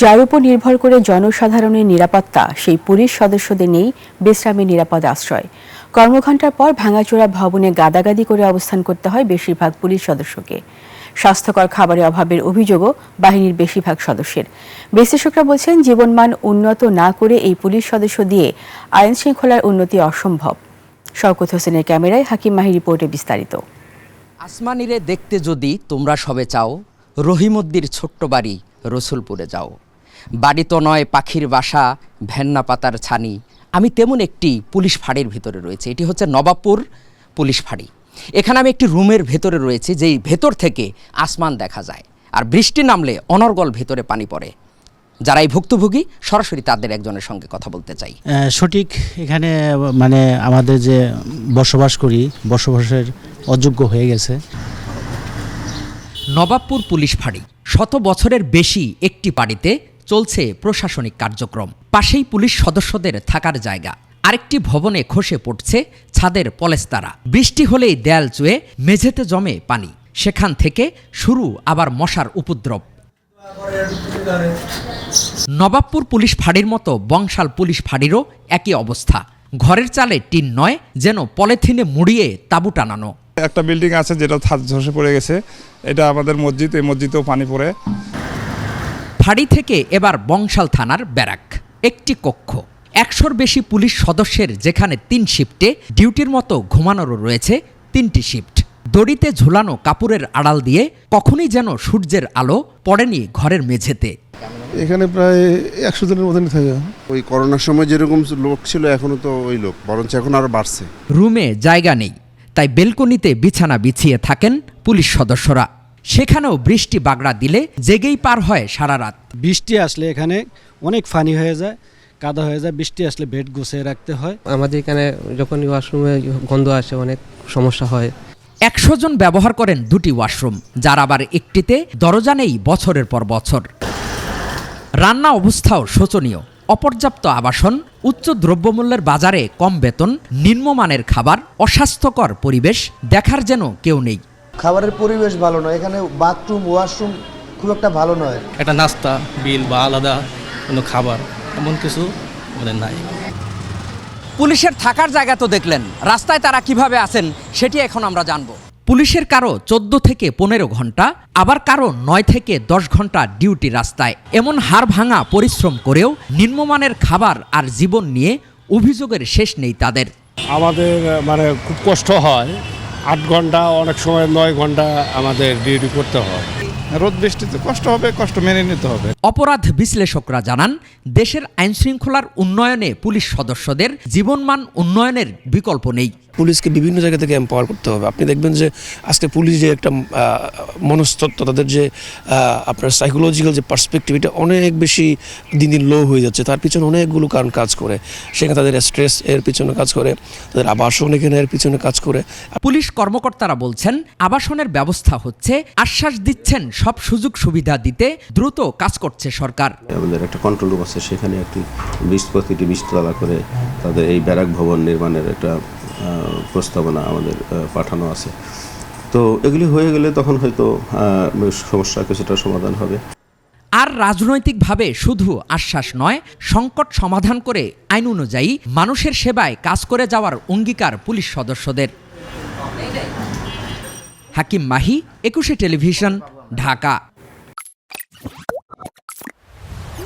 যার উপর নির্ভর করে জনসাধারণের নিরাপত্তা, সেই পুলিশ সদস্যদের নেই বিশ্রামের নিরাপদ আশ্রয়। কর্মঘণ্টার পর ভাঙাচোরা ভবনে গাদাগাদি করে অবস্থান করতে হয় বেশিরভাগ পুলিশ সদস্যকে। স্বাস্থ্যকর খাবারের অভাবের অভিযোগও বাহিনীর বেশিরভাগ সদস্যের। বিশ্লেষকরা বলছেন, জীবনমান উন্নত না করে এই পুলিশ সদস্য দিয়ে আইন শৃঙ্খলার উন্নতি অসম্ভব। শওকত হোসেনের ক্যামেরায় হাকিম মাহি রিপোর্টে বিস্তারিত। আসমানিরে দেখতে যদি তোমরা সবে চাও, রহিমদ্দির ছোট্ট বাড়ি রসুলপুরে যাও। বাড়ি তো নয় পাখির বাসা, ভেন্না পাতার ছানি। আমি তেমন একটি পুলিশ ফাঁড়ির ভিতরে রয়েছে। এটি হচ্ছে নবাবপুর পুলিশ ফাঁড়ি। এখানে আমি একটি রুমের ভেতরে রয়েছে, যেই ভেতর থেকে আসমান দেখা যায়, আর বৃষ্টি নামলে অনর্গল ভেতরে পানি পড়ে। যারা এই ভুক্তভোগী, সরাসরি তাদের একজনের সঙ্গে কথা বলতে চাই। সঠিক এখানে মানে আমাদের যে বসবাস করি, বসবাসের অযোগ্য হয়ে গেছে। নবাবপুর পুলিশ ফাঁড়ি, 100 বছরের বেশি একটি বাড়িতে চলছে প্রশাসনিক কার্যক্রম। পাশেই পুলিশ সদস্যদের থাকার জায়গা। আরেকটি ভবনে খসে পড়ছে ছাদের পলেস্তারা। বৃষ্টি হলেই দেয়াল চুয়ে মেঝেতে জমে পানি। সেখান থেকে শুরু আবার মশার উপদ্রব। নবাবপুর পুলিশ ফাঁড়ির মতো বংশাল পুলিশ ফাঁড়িরও একই অবস্থা। ঘরের চালে টিন নয়, যেন পলিথিনে মুড়িয়ে তাঁবু টানানো। একটা বিল্ডিং আছে যেটা ছাদ ধসে পড়ে গেছে, এটা আমাদের মসজিদ, এই মসজিদেও পানি পড়ে। ফাঁড়ি থেকে এবার বংশাল থানার ব্যারাক, একটি কক্ষ, 100-র বেশি পুলিশ সদস্যের, যেখানে 3 শিফটে ডিউটির মতো ঘুমানোরও রয়েছে 3টি শিফট। দড়িতে ঝুলানো কাপড়ের আড়াল দিয়ে কখনই যেন সূর্যের আলো পড়েনি ঘরের মেঝেতে। এখানে প্রায় 100 জনের মতনই থাকে। ওই করোনার সময় যেরকম লোক ছিল, এখনো তো ওই লোক, বরঞ্চ এখন আরো বাড়ছে। রুমে জায়গা নেই, তাই বেলকনিতে বিছানা বিছিয়ে থাকেন পুলিশ সদস্যরা। সেখানেও বৃষ্টি বাগড়া দিলে জেগেই পার হয় সারা রাত। বৃষ্টি আসলে এখানে অনেক ফানি হয়ে যায়, কাদা হয়ে যায়। বৃষ্টি আসলে বেড গুছিয়ে রাখতে হয়। আমাদের এখানে যখন ওয়াশরুমে গন্ধ আসে, অনেক সমস্যা হয়। 100 জন ব্যবহার করেন 2টি ওয়াশরুম, যার আবার একটিতে দরজা নেই বছরের পর বছর। রান্না অবস্থাও শোচনীয়। অপর্যাপ্ত আবাসন, উচ্চ দ্রব্যমূল্যের বাজারে কম বেতন, নিম্নমানের খাবার, অস্বাস্থ্যকর পরিবেশ, দেখার যেন কেউ নেই। খাবারের পরিবেশ ভালো নয়, এখানে বাথরুম ওয়াশরুম খুব একটা ভালো নয়। একটা নাস্তা বিল বা আলাদা কোনো খাবার এমন কিছু আমাদের নাই। পুলিশের থাকার জায়গা তো দেখলেন, রাস্তায় তারা কিভাবে আছেন সেটি এখন আমরা জানব। পুলিশের কারো 14 থেকে 15 ঘন্টা, আবার কারো 9 থেকে 10 ঘন্টা ডিউটি রাস্তায়। এমন হাড় ভাঙা পরিশ্রম করেও নিম্নমানের খাবার আর জীবন নিয়ে অভিযোগের শেষ নেই তাদের। আমাদের মানে খুব কষ্ট হয়। 8 ঘন্টা, অনেক সময় 9 ঘন্টা আমাদের ডিউটি করতে হয়। রোদ বৃষ্টিতে কষ্ট হবে, কষ্ট মেনে নিতে হবে। অপরাধ বিশ্লেষকরা জানান, দেশের আইনশৃঙ্খলার উন্নয়নে পুলিশ সদস্যদের জীবনমান উন্নয়নের বিকল্প নেই। পুলিশকে বিভিন্ন জায়গা থেকে এম্পাওয়ার করতে হবে। আপনি দেখবেন যে আজকে পুলিশ যে একটা মনস্তত্ত্ব, তাদের যে আপনার সাইকোলজিক্যাল যে পার্সপেক্টিভ, এটা অনেক বেশি দিন দিন লো হয়ে যাচ্ছে। তার পিছনে অনেকগুলো কারণ কাজ করে। সেখানে তাদের স্ট্রেস এর পিছনে কাজ করে, তাদের আবাসন এখানে এর পিছনে কাজ করে। পুলিশ কর্মকর্তারা বলছেন, আবাসনের ব্যবস্থা হচ্ছে, আশ্বাস দিচ্ছেন সব সুযোগ সুবিধা দিতে দ্রুত কাজ করছে সরকার। আমাদের একটা কন্ট্রোল রুম আছে, সেখানে একটি 20 তলা করে তাদের এই ব্যারাক ভবন নির্মাণের একটা প্রস্তাবনা আমাদের পাঠানো আছে। তো এগুলি হয়ে গেলে তখন হয়তো সমস্যা কিছুটা সমাধান হবে। আর রাজনৈতিকভাবে শুধু আশ্বাস নয়, সংকট সমাধান করে আইন অনুযায়ী মানুষের সেবায় কাজ করে যাওয়ার অঙ্গীকার পুলিশ সদস্যদের। হাকিম মাহি, 21 টেলিভিশন, ঢাকা।